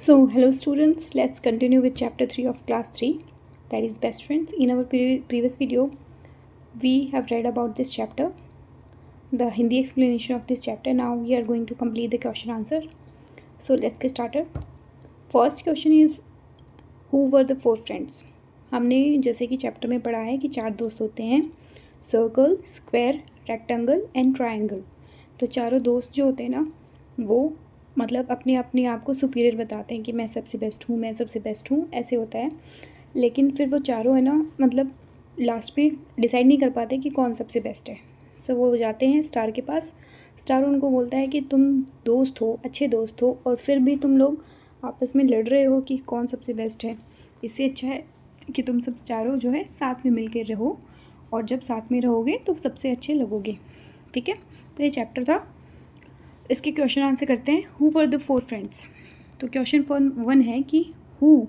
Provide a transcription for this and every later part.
So, hello students, let's continue with chapter 3 of class 3, that is best friends. In our previous video, we have read about this chapter, the Hindi explanation of this chapter. Now we are going to complete the question answer. So, let's get started. First question is, who were the four friends? हमने जैसे कि chapter में पढ़ा है कि चार दोस्त होते हैं, circle, square, rectangle and triangle. तो चारों दोस्त जो होते हैं ना, वो मतलब अपने अपने आप को सुपीरियर बताते हैं कि मैं सबसे बेस्ट हूँ, मैं सबसे बेस्ट हूँ, ऐसे होता है. लेकिन फिर वो चारों है ना, मतलब लास्ट में डिसाइड नहीं कर पाते कि कौन सबसे बेस्ट है. सो वो जाते हैं स्टार के पास. स्टार उनको बोलता है कि तुम दोस्त हो, अच्छे दोस्त हो, और फिर भी तुम लोग आपस में लड़ रहे हो कि कौन सबसे बेस्ट है. इससे अच्छा है कि तुम सब चारों जो है साथ में मिलकर रहो, और जब साथ में रहोगे तो सबसे अच्छे लगोगे. ठीक है, तो ये चैप्टर था. इसके क्वेश्चन आंसर करते हैं. Who were the four friends. तो क्वेश्चन 1 है कि who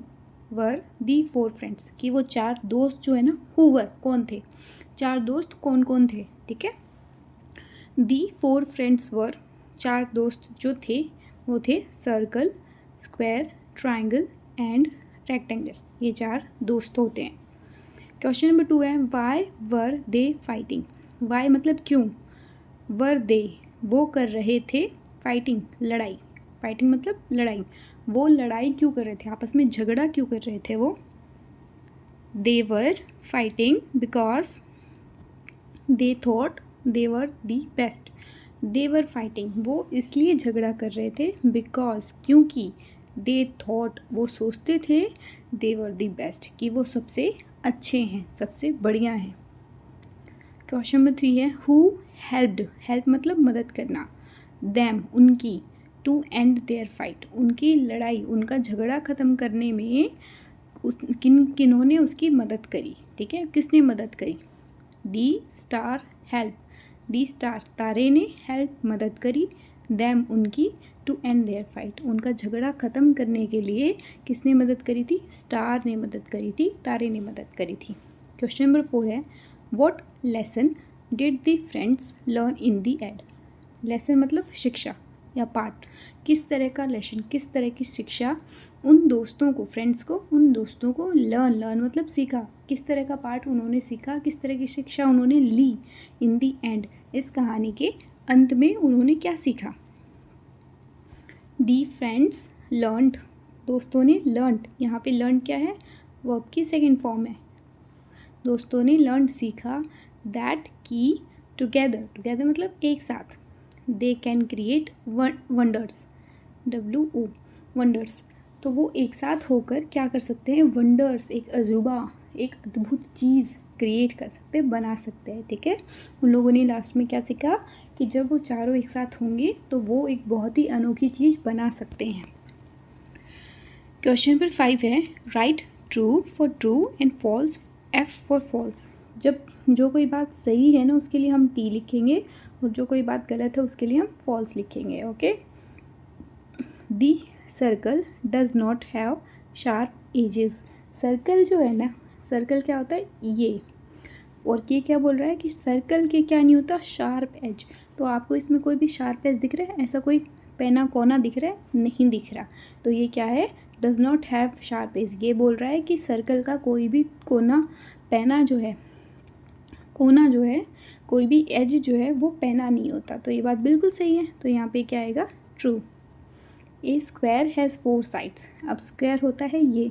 were the four friends, कि वो चार दोस्त जो है ना, हु वर कौन थे, चार दोस्त कौन कौन थे. ठीक है, दी फोर फ्रेंड्स वर, चार दोस्त जो थे वो थे circle, square, triangle and rectangle. ये चार दोस्त होते हैं. क्वेश्चन नंबर 2 है, why were they fighting. Why मतलब क्यों, वर दे वो कर रहे थे, फाइटिंग लड़ाई, फाइटिंग मतलब लड़ाई, वो लड़ाई क्यों कर रहे थे, आपस में झगड़ा क्यों कर रहे थे वो. They were fighting because they thought they were the best. They were fighting, वो इसलिए झगड़ा कर रहे थे, बिकॉज क्योंकि, दे थॉट वो सोचते थे, दे वर दी बेस्ट कि वो सबसे अच्छे हैं, सबसे बढ़िया हैं. क्वेश्चन नंबर 3 है, हु हेल्प्ड. हेल्प मतलब मदद करना. दैम उनकी, टू एंड देयर फाइट उनकी लड़ाई, उनका झगड़ा ख़त्म करने में किन्होंने उसकी मदद करी. ठीक है, किसने मदद करी. दी स्टार हेल्प, दी स्टार तारे ने हेल्प मदद करी, दैम उनकी, टू एंड देयर फाइट उनका झगड़ा ख़त्म करने के लिए किसने मदद करी थी, स्टार ने मदद करी थी, तारे ने मदद करी थी. क्वेश्चन नंबर 4 है, what lesson did the friends learn in the and. Lesson मतलब शिक्षा या पाठ. किस तरह का लेसन, किस तरह की शिक्षा उन दोस्तों को, फ्रेंड्स को, उन दोस्तों को लर्न मतलब सीखा, किस तरह का पाठ उन्होंने सीखा, किस तरह की शिक्षा उन्होंने ली. इन दी एंड, इस कहानी के अंत में उन्होंने क्या सीखा. दी फ्रेंड्स लर्नड, दोस्तों ने लर्नड. यहाँ पे लर्न क्या है, वर्ब की सेकेंड फॉर्म है. दोस्तों ने लर्न सीखा, दैट की टुगेदर, टुगेदर मतलब एक साथ, they can create wonders, WO wonders. तो वो एक साथ होकर क्या कर सकते हैं, वंडर्स, एक अजूबा, एक अद्भुत चीज़ क्रिएट कर सकते हैं, बना सकते हैं. ठीक है, उन लोगों ने लास्ट में क्या सीखा कि जब वो चारों एक साथ होंगे तो वो एक बहुत ही अनोखी चीज़ बना सकते हैं. क्वेश्चन नंबर 5 है, write true for true and false, F for false. जब जो कोई बात सही है ना उसके लिए हम T लिखेंगे, और जो कोई बात गलत है उसके लिए हम फॉल्स लिखेंगे. Okay. The circle does not have sharp edges. Circle जो है ना, सर्कल क्या होता है ये, और ये क्या बोल रहा है कि सर्कल के क्या नहीं होता, शार्प एज. तो आपको इसमें कोई भी शार्प एज दिख रहा है, ऐसा कोई पैना कोना दिख रहा है, नहीं दिख रहा. तो ये क्या है, does not have sharp edge. ये बोल रहा है कि सर्कल का कोई भी कोना, पैना जो है, कोना जो है, कोई भी एज जो है वो पैना नहीं होता. तो ये बात बिल्कुल सही है. तो यहाँ पे क्या आएगा, true. A square has 4 sides. अब स्क्वायर होता है ये,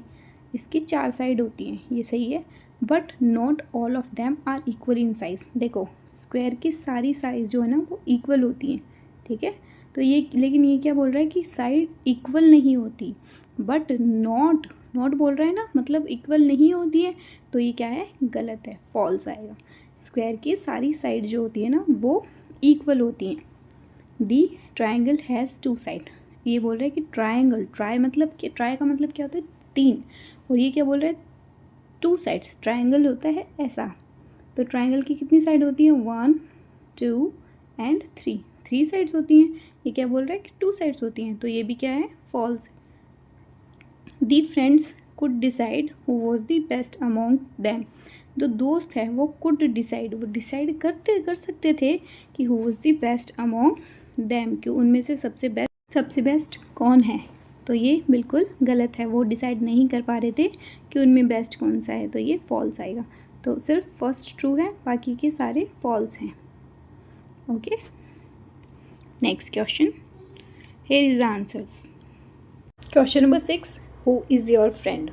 इसकी 4 साइड होती हैं, ये सही है. But not all of them are equal in size. देखो स्क्वायर की सारी साइज़ जो है ना वो इक्वल होती हैं. ठीक है, तो ये, लेकिन ये क्या बोल रहा है कि साइड इक्वल नहीं होती. बट नॉट, नॉट बोल रहा है ना, मतलब इक्वल नहीं होती है. तो ये क्या है, गलत है, फॉल्स आएगा. स्क्वायर की सारी साइड जो होती है ना वो इक्वल होती हैं. दी ट्रायंगल हैज़ 2 साइड. ये बोल रहा है कि ट्रायंगल, ट्राई मतलब कि, ट्राई का मतलब क्या होता है, 3, और ये क्या बोल रहा है, 2 साइड्स. ट्रायंगल होता है ऐसा, तो ट्रायंगल की कितनी साइड होती हैं, 1 2 एंड 3, 3 साइड्स होती हैं. ये क्या बोल रहा है कि 2 साइड्स होती हैं. तो ये भी क्या है, false. The friends could decide who was the best among them. जो दोस्त है वो कुड डिसाइड, वो डिसाइड कर सकते थे कि who was the best among them, कि उनमें से सबसे बेस्ट कौन है. तो ये बिल्कुल गलत है, वो डिसाइड नहीं कर पा रहे थे कि उनमें बेस्ट कौन सा है, तो ये फॉल्स आएगा। तो सिर्फ फर्स्ट ट्रू है, बाकी के सारे फॉल्स हैं। Okay, next question, here is the answers. Question number 6, who is your friend?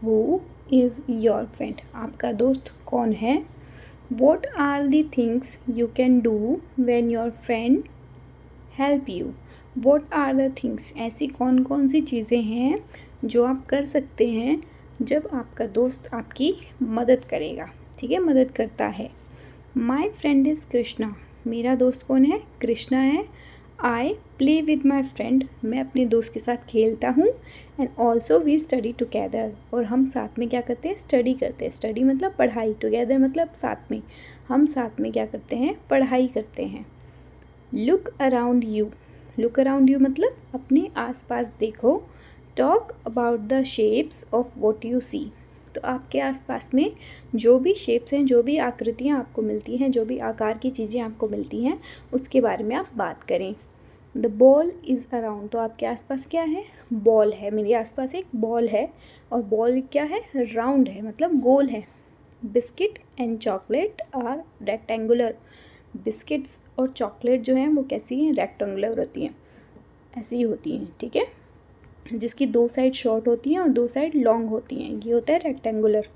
Who is your friend, आपका दोस्त कौन है? What are the things you can do when your friend help you? What are the things, ऐसी कौन कौन सी चीज़ें हैं जो आप कर सकते हैं जब आपका दोस्त आपकी मदद करेगा, ठीक है, मदद करता है। माई फ्रेंड इज़ कृष्णा, मेरा दोस्त कौन है? कृष्णा है। I play with my friend, मैं अपने दोस्त के साथ खेलता हूँ। And also we study together, और हम साथ में क्या करते हैं? स्टडी करते हैं। स्टडी मतलब पढ़ाई, टुगेदर मतलब साथ में, हम साथ में क्या करते हैं? पढ़ाई करते हैं। Look around you, look around you मतलब अपने आसपास देखो। Talk about the shapes of what you see, तो आपके आसपास में जो भी शेप्स हैं, जो भी आकृतियाँ आपको मिलती हैं, जो भी आकार की चीज़ें आपको मिलती हैं, उसके बारे में आप बात करें। द बॉल इज़ अराउंड, तो आपके आसपास क्या है? बॉल है, मेरे आसपास एक बॉल है, और बॉल क्या है? राउंड है, मतलब गोल है। Biscuit and chocolate are rectangular, biscuits और चॉकलेट जो हैं वो कैसी हैं? रेक्टेंगुलर होती हैं, ऐसी ही होती हैं, ठीक है, जिसकी दो साइड शॉर्ट होती हैं और दो साइड लॉन्ग होती हैं, ये होता है rectangular.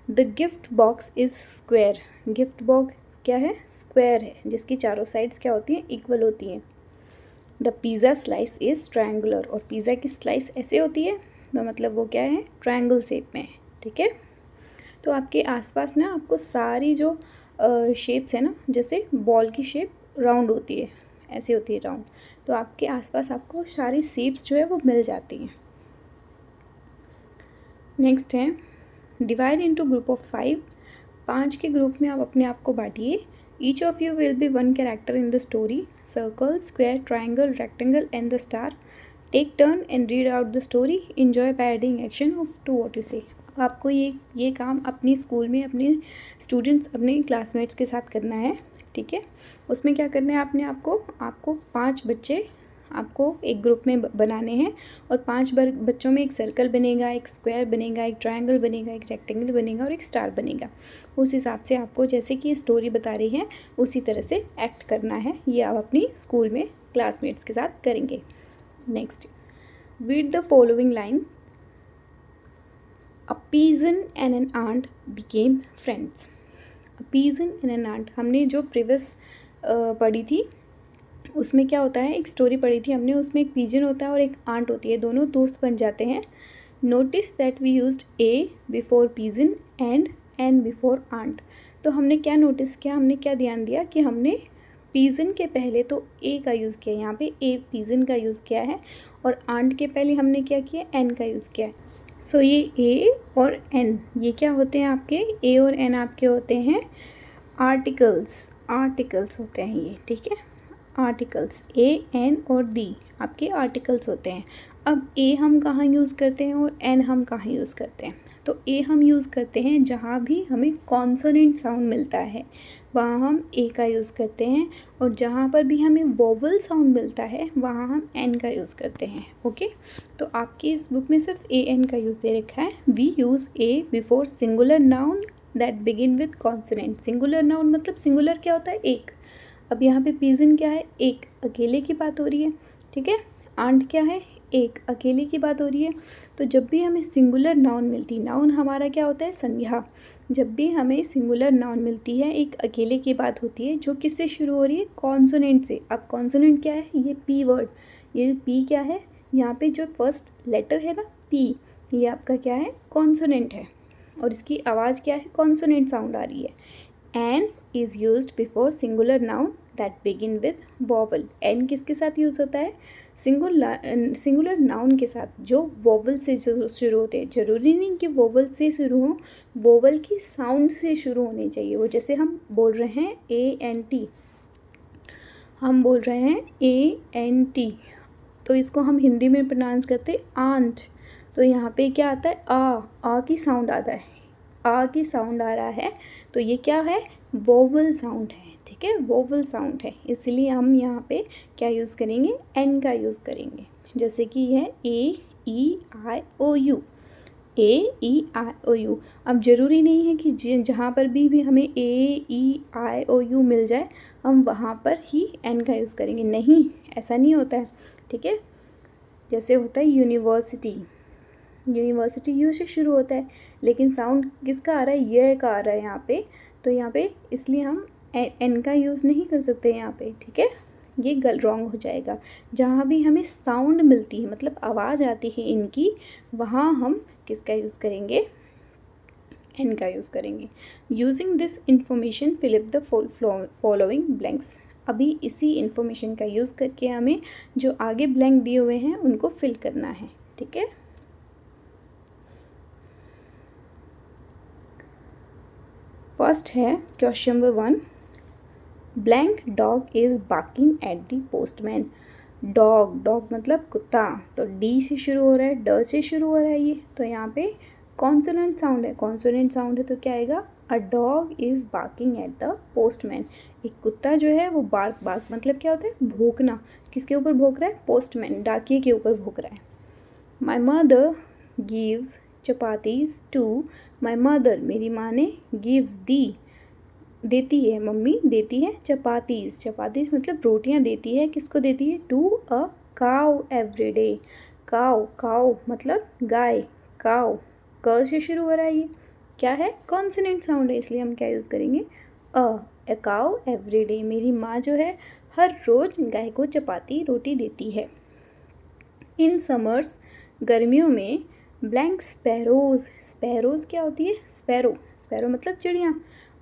The gift box is square, gift box क्या है? स्क्वायर है, जिसकी चारों साइड्स क्या होती हैं? इक्वल होती हैं। The pizza slice is triangular, और पिज़्ज़ा की स्लाइस ऐसे होती है, तो मतलब वो क्या है? ट्रायंगल शेप में है, ठीक है। तो आपके आसपास ना आपको सारी जो शेप्स है ना, जैसे बॉल की शेप राउंड होती है, ऐसी होती है राउंड, तो आपके आसपास आपको सारी शेप्स जो है वो मिल जाती हैं। नेक्स्ट है, डिवाइड इनटू ग्रुप ऑफ 5, 5 के ग्रुप में आप अपने आप को बांटिए। Each of you will be one character in the story, circle, square, triangle, rectangle and the star. Take turn and read out the story, enjoy by adding action of to what you say. आपको ये काम अपनी school में अपने students, अपने classmates के साथ करना है, ठीक है। उसमें क्या करना है? आपको 5 बच्चे आपको एक ग्रुप में बनाने हैं, और 5 बच्चों में एक सर्कल बनेगा, एक स्क्वायर बनेगा, एक ट्रायंगल बनेगा, एक रेक्टेंगल बनेगा और एक स्टार बनेगा। उस हिसाब से आपको जैसे कि स्टोरी बता रही है उसी तरह से एक्ट करना है। ये आप अपनी स्कूल में क्लासमेट्स के साथ करेंगे। Next, read the following line. A pigeon and an ant became friends. A pigeon and an ant, हमने जो प्रीवियस पढ़ी थी उसमें क्या होता है? एक स्टोरी पढ़ी थी हमने, उसमें एक पीजन होता है और एक आंट होती है, दोनों दोस्त बन जाते हैं। Notice that we used a before pigeon and an before ant. तो हमने क्या नोटिस किया, हमने क्या ध्यान दिया कि हमने पीजन के पहले तो ए का यूज़ किया, यहाँ पे ए पीजन का यूज़ किया है, और आंट के पहले हमने क्या किया? एन का यूज़ किया है। सो ये ए और एन ये क्या होते हैं आपके? ए और एन आपके होते हैं आर्टिकल्स होते हैं ये, ठीक है। आर्टिकल्स ए, एन और दी आपके आर्टिकल्स होते हैं। अब ए हम कहाँ यूज़ करते हैं और एन हम कहाँ यूज़ करते हैं? तो ए हम यूज़ करते हैं जहाँ भी हमें कॉन्सोनेंट साउंड मिलता है, वहाँ हम ए का यूज़ करते हैं, और जहाँ पर भी हमें वोवल साउंड मिलता है वहाँ हम एन का यूज़ करते हैं। ओके, तो आपकी इस बुक में सिर्फ ए एन का यूज़ दे रखा है। We use a before singular noun that begin with consonant. Singular noun मतलब सिंगुलर क्या होता है? एक। अब यहाँ पे पीजन क्या है? एक, अकेले की बात हो रही है, ठीक है। आंट क्या है? एक, अकेले की बात हो रही है। तो जब भी हमें सिंगुलर नाउन मिलती, नाउन हमारा क्या होता है? संज्ञा। जब भी हमें सिंगुलर नाउन मिलती है, एक अकेले की बात होती है जो किससे शुरू हो रही है? कॉन्सोनेंट से। अब कॉन्सोनेंट क्या है? ये पी वर्ड, ये पी क्या है? यहाँ पे जो फर्स्ट लेटर है ना पी, ये आपका क्या है? कॉन्सोनेंट है, और इसकी आवाज़ क्या है? कॉन्सोनेंट साउंड आ रही है। An is used before singular noun that begin with vowel. An किसके साथ यूज़ होता है? सिंगुलर नाउन के साथ जो वोवल से शुरू होते हैं। जरूरी नहीं कि वोवल से शुरू हो, वोवल की साउंड से शुरू होने चाहिए। वो जैसे हम बोल रहे हैं ए एन टी, हम बोल रहे हैं ए एन टी, तो इसको हम हिंदी में प्रोनाउंस करते हैं आंट। तो यहाँ पे क्या आता है? आ की साउंड आता है, आ की साउंड आ रहा है, तो ये क्या है? वोवल साउंड है, ठीक है, वोवल साउंड है। इसलिए हम यहाँ पे क्या यूज़ करेंगे? एन का यूज़ करेंगे। जैसे कि यह ए A-E-I-O-U, A-E-I-O-U। अब ज़रूरी नहीं है कि जहाँ पर भी हमें A-E-I-O-U मिल जाए हम वहाँ पर ही N का यूज़ करेंगे, नहीं, ऐसा नहीं होता है, ठीक है। जैसे होता है यूनिवर्सिटी, यूनिवर्सिटी यू से शुरू होता है, लेकिन साउंड किसका आ रहा है, ये का आ रहा है यहाँ पे, तो यहाँ पे इसलिए हम N का यूज़ नहीं कर सकते यहाँ पे, ठीक है, ये रॉन्ग हो जाएगा। जहाँ भी हमें साउंड मिलती है, मतलब आवाज़ आती है इनकी, वहाँ हम किसका यूज़ करेंगे, N का यूज़ करेंगे। Using this information fill up the following blanks. अभी इसी इंफॉर्मेशन का यूज़ करके हमें जो आगे ब्लैंक दिए हुए हैं उनको फिल करना है, ठीक है। फर्स्ट है question number 1, blank dog is barking at the postman. Dog, dog मतलब कुत्ता, तो डी से शुरू हो रहा है, ड से शुरू हो रहा है ये, तो यहाँ पे कॉन्सोनेंट साउंड है, कॉन्सोनेंट साउंड है तो क्या आएगा, a dog is barking at the postman. एक कुत्ता जो है वो बार्क मतलब क्या होता है, भौंकना। किसके ऊपर भौंक रहा है, पोस्टमैन, डाकिये के ऊपर भौंक रहा है। My mother gives chapatis to my mother, मेरी माँ ने, गिव्स दी, देती है, मम्मी देती है, चपातीज, चपातीज मतलब रोटियां देती है, किसको देती है, to a cow every day. Cow, cow मतलब गाय, काउ, क से शुरू हो रहा है, ये क्या है, कॉन्सोनेंट साउंड है, इसलिए हम क्या यूज़ करेंगे, ए काउ एवरी डे। मेरी माँ जो है हर रोज़ गाय को चपाती रोटी देती है। इन समर्स, गर्मियों में, ब्लैंक स्पैरोज, स्पैरोज क्या होती है, स्पैरो, स्पैरो मतलब चिड़िया।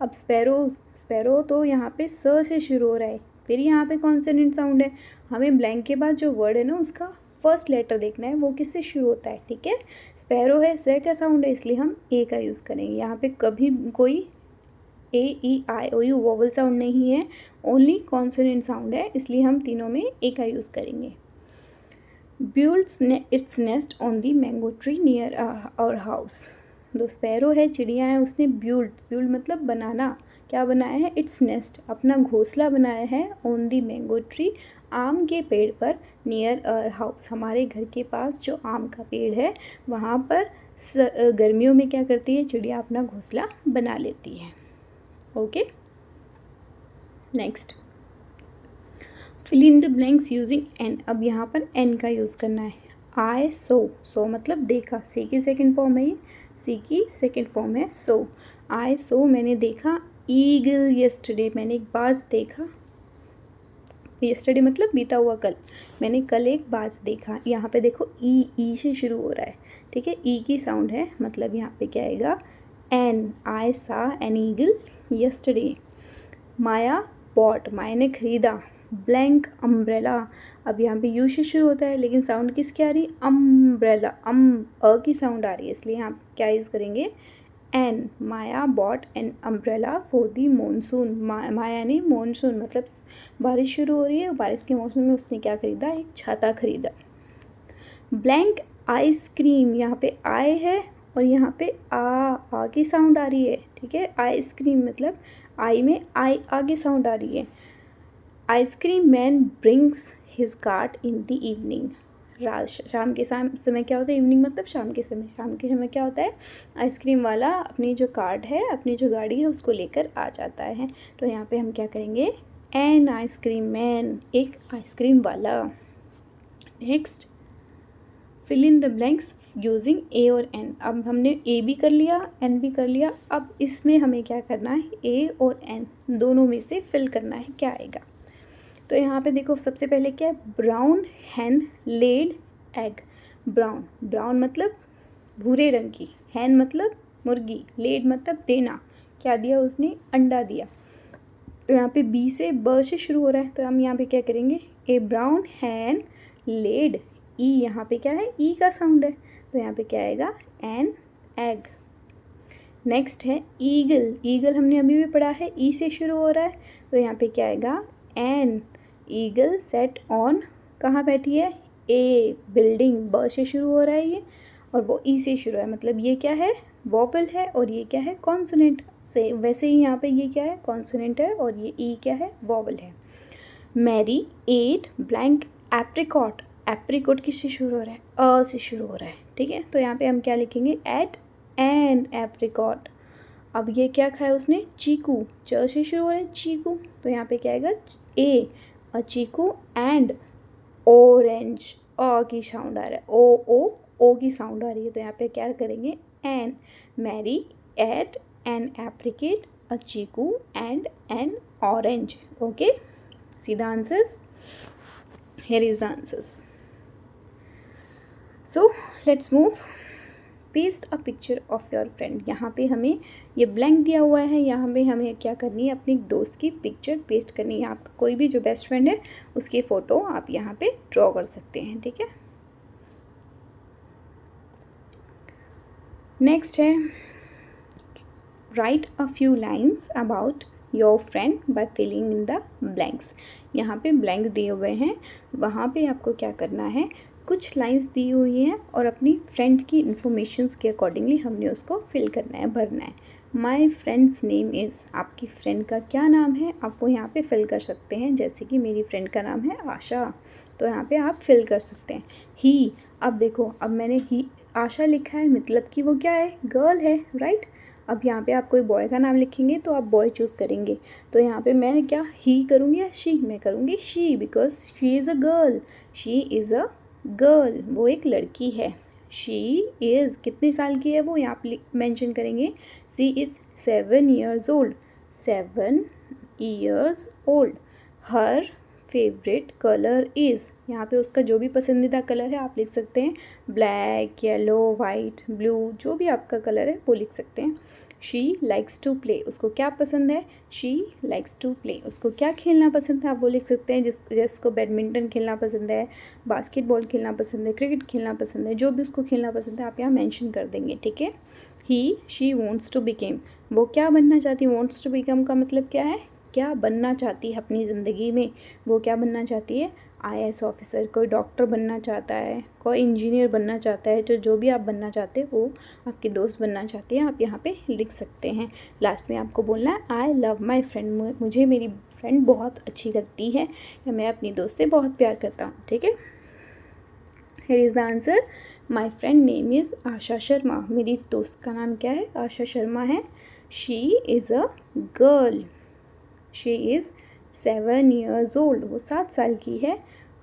अब स्पैरो, स्पैरो तो यहाँ पे स से शुरू हो रहा है, फिर यहाँ पे कॉन्सोनेंट साउंड है, हमें ब्लैंक के बाद जो वर्ड है ना उसका फर्स्ट लेटर देखना है, वो किससे शुरू होता है, ठीक है। स्पैरो है, स का साउंड है, इसलिए हम ए का यूज़ करेंगे। यहाँ पे कभी कोई A-E-I-O-U वोवल साउंड नहीं है, ओनली कॉन्सोनेंट साउंड है, इसलिए हम तीनों में ए का यूज़ करेंगे। builds its nest on the mango tree near our house। दो स्पैरो है, चिड़िया है, उसने build मतलब बनाना, क्या बनाया है, इट्स नेस्ट, अपना घोंसला बनाया है, ऑन दी मैंगो ट्री, आम के पेड़ पर, नियर अवर हाउस, हमारे घर के पास जो आम का पेड़ है वहाँ पर गर्मियों में क्या करती है चिड़िया, अपना घोंसला बना लेती है। Okay, next, fill in the blanks using an. अब यहाँ पर एन का यूज़ करना है। आई सो, सो मतलब देखा, सी की सेकंड फॉर्म है ये, सी की सेकंड फॉर्म है सो। आई सो मैंने देखा, ईगल यस्टरडे मैंने एक बाज देखा, यस्टरडे मतलब बीता हुआ कल, मैंने कल एक बाज देखा। यहाँ पे देखो ई से शुरू हो रहा है, ठीक है, ई की साउंड है, मतलब यहाँ पे क्या आएगा, an. I saw an eagle yesterday. Maya bought, Maya ने खरीदा, ब्लैंक अम्ब्रेला। अब यहाँ पे यू से शुरू होता है, लेकिन साउंड किसकी आ रही है, अम्ब्रेला, अ की साउंड आ रही है, इसलिए यहाँ क्या यूज़ करेंगे, an. Maya bought an umbrella for the monsoon. Maya ने मानसून मतलब बारिश शुरू हो रही है, बारिश के मौसम में उसने क्या खरीदा, एक छाता खरीदा। ब्लैंक आइसक्रीम, यहाँ पे आए है और यहाँ पे आ की साउंड आ रही है, ठीक है, आइसक्रीम मतलब आई में आई आगे साउंड आ रही है। Ice cream man brings his cart in the evening. शाम के समय क्या होता है, इवनिंग मतलब शाम के समय, शाम के समय क्या होता है, आइसक्रीम वाला अपनी जो कार्ट है, अपनी जो गाड़ी है उसको लेकर आ जाता है। तो यहाँ पे हम क्या करेंगे, एन आइसक्रीम मैन, एक आइसक्रीम वाला। Next, fill in the blanks using a और एन। अब हमने ए भी कर लिया, एन भी कर लिया, अब इसमें हमें क्या करना है, ए और एन दोनों में से फिल करना है, क्या आएगा। तो यहाँ पे देखो सबसे पहले क्या है, ब्राउन हैन लेड एग। ब्राउन, ब्राउन मतलब भूरे रंग की, हैन मतलब मुर्गी, लेड मतलब देना, क्या दिया उसने, अंडा दिया। तो यहाँ पे बी से ब से शुरू हो रहा है, तो हम यहाँ पे क्या करेंगे, ए ब्राउन हैन लेड, ई यहाँ पे क्या है, ई का साउंड है, तो यहाँ पे क्या आएगा, एन एग। नेक्स्ट है ईगल, ईगल हमने अभी भी पढ़ा है, ई से शुरू हो रहा है, तो यहाँ पे क्या आएगा, एन। ईगल सेट ऑन, कहाँ बैठी है, ए बिल्डिंग, ब से शुरू हो रहा है ये, और वो ई से शुरू है, मतलब ये क्या है, वॉवल है और ये क्या है, कॉन्सोनेंट। से वैसे ही यहाँ पे ये क्या है, कॉन्सोनेंट है और ये ई क्या है, वॉवल है। Mary ate blank apricot. Apricot किससे शुरू हो रहा है? अ से शुरू हो रहा है, ठीक है। तो यहाँ पे हम क्या लिखेंगे? Ate an apricot. अब ये क्या खाया उसने? चीकू। च से शुरू हो रहा है चीकू, तो यहाँ पे क्या आएगा? ए, अ चीकू एंड ऑरेंज। अ की साउंड आ रहा है, ओ की साउंड आ रही है, तो यहाँ पे क्या करेंगे? An. Mary ate an apricot, a chikoo and an orange. Okay, see the answers. Here is the answers. So let's move. Paste a picture of your friend. यहाँ पे हमें ये ब्लैंक दिया हुआ है, यहाँ पे हमें क्या करनी है? अपनी दोस्त की पिक्चर पेस्ट करनी है. आपका कोई भी जो बेस्ट फ्रेंड है उसकी फ़ोटो आप यहाँ पे ड्रॉ कर सकते हैं, ठीक है. नेक्स्ट है write a few lines about your friend by filling in the blanks. यहाँ पे ब्लैंक दिए हुए हैं, वहाँ पे आपको क्या करना है? कुछ लाइंस दी हुई हैं और अपनी फ्रेंड की इन्फॉर्मेशंस के अकॉर्डिंगली हमने उसको फिल करना है, भरना है. My friends name is. आपकी फ्रेंड का क्या नाम है आप वो यहाँ पे फिल कर सकते हैं. जैसे कि मेरी फ्रेंड का नाम है आशा, तो यहाँ पे आप फिल कर सकते हैं. ही. अब देखो, अब मैंने ही आशा लिखा है, मतलब कि वो क्या है? गर्ल है, राइट. अब यहाँ पे आप कोई बॉय का नाम लिखेंगे तो आप बॉय चूज़ करेंगे. तो यहाँ पे मैं क्या ही करूँगी या शी? मैं करूँगी she, because she is a girl. She is a girl, वो एक लड़की है. शी इज़ कितने साल की है वो? यहाँ पे मेंशन करेंगे. She is 7 years old. 7 years old. Her favourite colour is. यहाँ पे उसका जो भी पसंदीदा कलर है आप लिख सकते हैं. ब्लैक, येलो, वाइट, ब्लू, जो भी आपका कलर है वो लिख सकते हैं. She likes to play. उसको क्या पसंद है? She likes to play. उसको क्या खेलना पसंद है आप वो लिख सकते हैं. जिसको बैडमिंटन खेलना पसंद है, बास्केटबॉल खेलना पसंद है, क्रिकेट खेलना पसंद है, जो भी उसको खेलना पसंद है आप यहाँ मेंशन कर देंगे, ठीक है. ही शी वॉन्ट्स टू बिकेम. वो क्या बनना चाहती है? वॉन्ट्स टू बिकम का मतलब क्या है? क्या बनना चाहती है अपनी ज़िंदगी में. वो क्या बनना चाहती है? IAS officer. कोई डॉक्टर बनना चाहता है, कोई इंजीनियर बनना चाहता है. तो जो भी आप बनना चाहते हैं वो आपकी दोस्त बनना चाहती है, आप यहाँ पे लिख सकते हैं. लास्ट में आपको बोलना है आई लव माई फ्रेंड. मुझे मेरी फ्रेंड बहुत अच्छी लगती है, या मैं अपनी दोस्त से बहुत प्यार करता हूँ, ठीक है. Here is the answer. My friend name is Asha Sharma. मेरी दोस्त का नाम क्या है? आशा शर्मा है. She is a girl. She is 7 years old. वो 7 साल की है.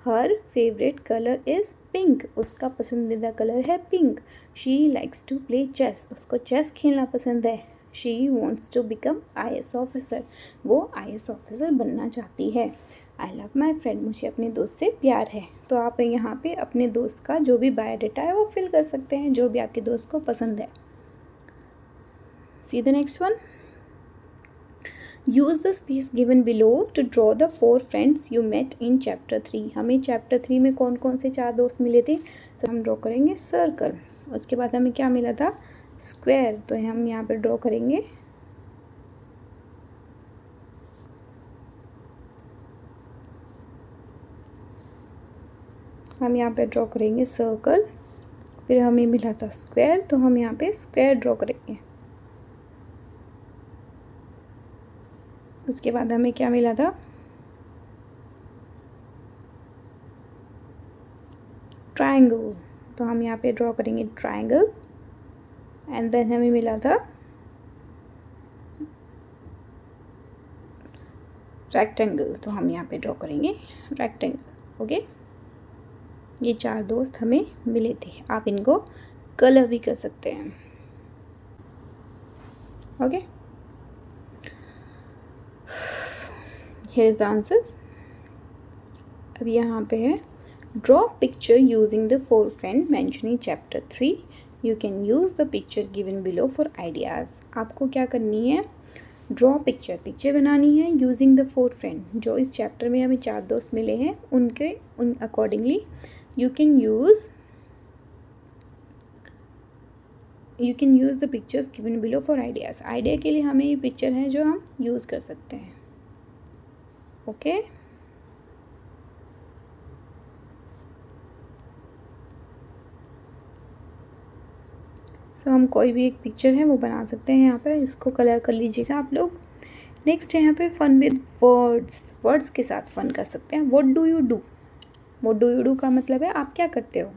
Her favourite colour is pink. उसका पसंदीदा कलर है pink. She likes to play chess. उसको चेस खेलना पसंद है. She wants to become IAS officer. वो IAS ऑफिसर बनना चाहती है. I love my friend. मुझे अपने दोस्त से प्यार है. तो आप यहाँ पे अपने दोस्त का जो भी बायोडाटा है वो फिल कर सकते हैं, जो भी आपके दोस्त को पसंद है. See the next one. Use the space given below to draw the 4 friends you met in chapter 3. हमें चैप्टर 3 में कौन कौन से 4 दोस्त मिले थे? सर हम ड्रॉ करेंगे सर्कल. उसके बाद हमें क्या मिला था? स्क्वायर. तो हम यहाँ पे ड्रॉ करेंगे सर्कल. फिर हमें मिला था स्क्वायर, तो हम यहाँ पे स्क्वायर ड्रॉ करेंगे. उसके बाद हमें क्या मिला था? ट्रायंगल. तो हम यहाँ पे ड्रॉ करेंगे ट्रायंगल. एंड देन हमें मिला था रेक्टेंगल. तो हम यहाँ पे ड्रॉ करेंगे रेक्टेंगल. ओके, ये 4 दोस्त हमें मिले थे. आप इनको कलर भी कर सकते हैं. Okay, here is the answers. अब यहाँ पे है draw picture using the 4 friend mention in chapter 3. You can use the picture given below for ideas. आपको क्या करनी है? ड्रॉ पिक्चर बनानी है यूजिंग द 4 फ्रेंड. जो इस चैप्टर में हमें 4 दोस्त मिले हैं उन accordingly you can use the pictures given below for ideas. Idea के लिए हमें ये पिक्चर है जो हम यूज़ कर सकते हैं. ओके, सो हम कोई भी एक पिक्चर है वो बना सकते हैं. यहाँ पे इसको कलर कर लीजिएगा आप लोग. नेक्स्ट है यहाँ पे फन विद वर्ड्स. वर्ड्स के साथ फन कर सकते हैं. What do you do? What do you do का मतलब है आप क्या करते हो।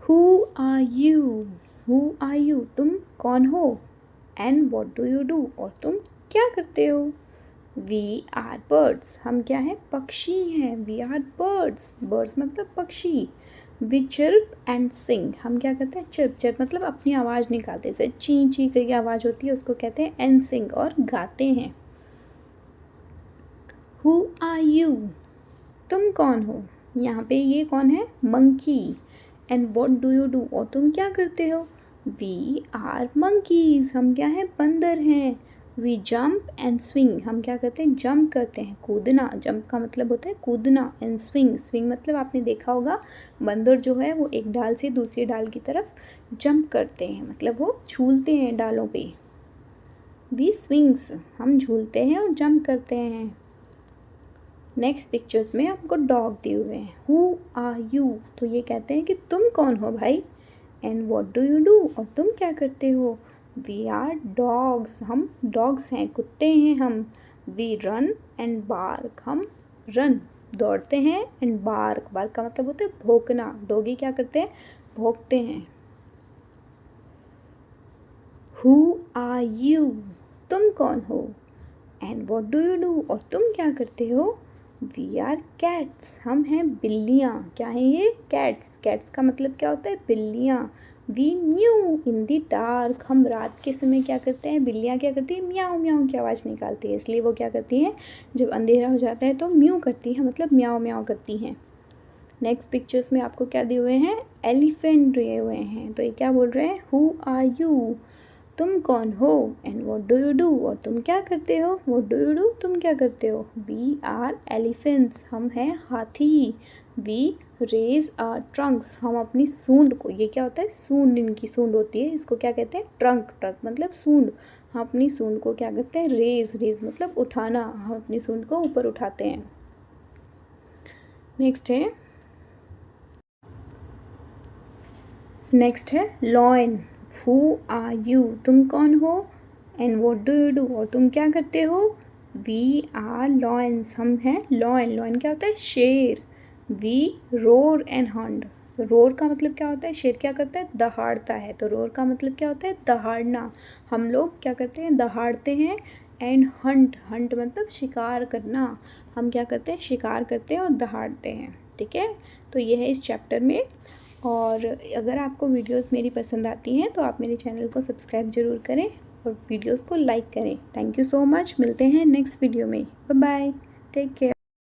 Who are you, who are you, तुम कौन हो। And what do you do, और तुम क्या करते हो। वी आर बर्ड्स, हम क्या हैं, पक्षी हैं। वी आर बर्ड्स, बर्ड्स मतलब पक्षी। वी चिर्प एंड सिंग, हम क्या करते हैं, चिर्प, चिर्प मतलब अपनी आवाज़ निकालते हैं, जैसे ची ची करके आवाज़ होती है उसको कहते हैं, एंड सिंग, और गाते हैं। हु आर यू, तुम कौन हो। यहाँ पे ये कौन है, monkey. And what do you do, और तुम क्या करते हो। वी आर मंकीज, हम क्या हैं, बंदर हैं। वी जंप एंड स्विंग, हम क्या करते हैं, जंप करते हैं, कूदना। जंप का मतलब होता है कूदना। एंड स्विंग, स्विंग मतलब आपने देखा होगा बंदर जो है वो एक डाल से दूसरी डाल की तरफ जंप करते हैं, मतलब वो झूलते हैं डालों पे। वी स्विंग्स, हम झूलते हैं और जंप करते हैं। नेक्स्ट पिक्चर्स में आपको डॉग दिए हुए हैं। हु आर यू, तो ये कहते हैं कि तुम कौन हो भाई। And what do you do, और तुम क्या करते हो। वी आर डॉग्स, हम डॉग्स हैं, कुत्ते हैं हम। वी रन एंड बार्क, हम रन दौड़ते हैं। एंड बार्क, बार्क का मतलब होता है भौंकना। डॉगी क्या करते हैं, भौंकते हैं। हु आर यू, तुम कौन हो। And what do you do, और तुम क्या करते हो। वी आर कैट्स, हम हैं बिल्लियाँ। क्या हैं ये, कैट्स। कैट्स का मतलब क्या होता है, बिल्लियाँ। We mew in the dark, हम रात के समय क्या करते हैं, बिल्लियाँ क्या करती हैं, म्याऊं म्याऊं की आवाज़ निकालती है, इसलिए वो क्या करती हैं, जब अंधेरा हो जाता है तो म्यू करती हैं, मतलब म्याऊं म्याऊं करती हैं। नेक्स्ट पिक्चर्स में आपको क्या दिए हुए हैं, एलिफेंट दिए हुए हैं। तो ये क्या बोल रहे हैं, हु आर यू, तुम कौन हो। And what do you do, और तुम क्या करते हो। व्हाट डू यू डू, तुम क्या करते हो। वी आर एलिफेंट्स, हम हैं हाथी। वी रेज आर ट्रंक्स, हम अपनी सूंड को, ये क्या होता है, सूंड, इनकी सूंड होती है, इसको क्या कहते हैं, ट्रंक। ट्रंक मतलब सूंड। हम अपनी सूंड को क्या करते हैं, रेज, रेज मतलब उठाना, हम अपनी सूंड को ऊपर उठाते हैं। नेक्स्ट है लॉयन। हु आर यू, तुम कौन हो। And what do you do, और तुम क्या करते हो। वी आर लॉयंस, हम हैं लॉयन। लॉयन क्या होता है, शेर। We roar and hunt, roar का मतलब क्या होता है, शेर क्या करता है, दहाड़ता है, तो रोर का मतलब क्या होता है, दहाड़ना। हम लोग क्या करते हैं, दहाड़ते हैं। एंड हंट, हंट मतलब शिकार करना, हम क्या करते हैं, शिकार करते हैं और दहाड़ते हैं। ठीक है, तो ये है इस चैप्टर में। और अगर आपको वीडियोस मेरी पसंद आती हैं तो आप मेरे चैनल को सब्सक्राइब ज़रूर करें और वीडियोस को लाइक करें। थैंक यू सो मच, मिलते हैं नेक्स्ट वीडियो में। Bye bye, take care.